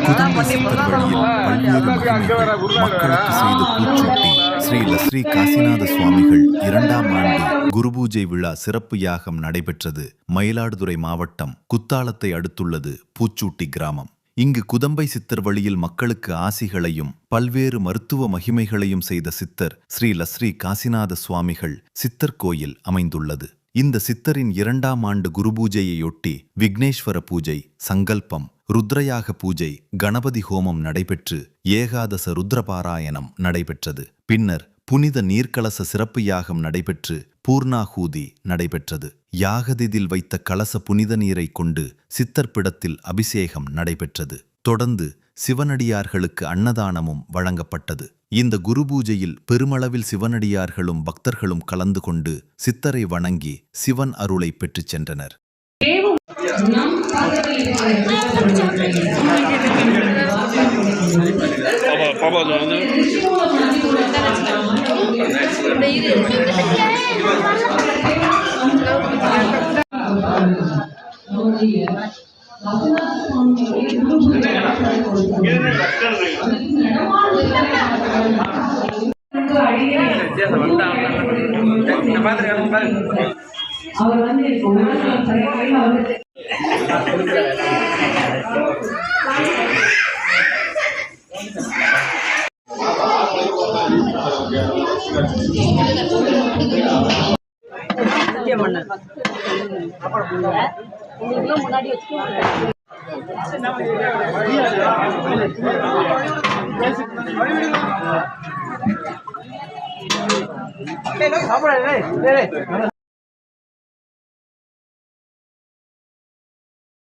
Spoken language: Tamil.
குதம்பை சித்தர் வழியில் பல்வேறு மகிமைகள் மக்களுக்கு செய்து பூச்சூட்டி ஸ்ரீ லஸ்ரீ காசிநாத சுவாமிகள் 2ஆம் ஆண்டு குருபூஜை விழா சிறப்பு யாகம் நடைபெற்றது. மயிலாடுதுறை மாவட்டம் குத்தாலத்தை அடுத்துள்ளது பூச்சூட்டி கிராமம். இங்கு குதம்பை சித்தர் வழியில் மக்களுக்கு ஆசிகளையும் பல்வேறு மருத்துவ மகிமைகளையும் செய்த சித்தர் ஸ்ரீ லஸ்ரீ காசிநாத சுவாமிகள் சித்தர் கோயில் அமைந்துள்ளது. இந்த சித்தரின் 2ஆம் ஆண்டு குருபூஜையையொட்டி விக்னேஸ்வர பூஜை, சங்கல்பம், ருத்ரயாக பூஜை, கணபதி ஹோமம் நடைபெற்று ஏகாதச ருத்ரபாராயணம் நடைபெற்றது. பின்னர் புனித நீர்க்கலச சிறப்பு யாகம் நடைபெற்று பூர்ணாகூதி நடைபெற்றது. யாகதிதில் வைத்த கலச புனித நீரை கொண்டு சித்தர் பிடத்தில் அபிஷேகம் நடைபெற்றது. தொடர்ந்து சிவனடியார்களுக்கு அன்னதானமும் வழங்கப்பட்டது. இந்த குருபூஜையில் பெருமளவில் சிவனடியார்களும் பக்தர்களும் கலந்து கொண்டு சித்தரை வணங்கி சிவன் அருளை பெற்றுச் சென்றனர். முன்னாடி வச்சுக்கோங்க.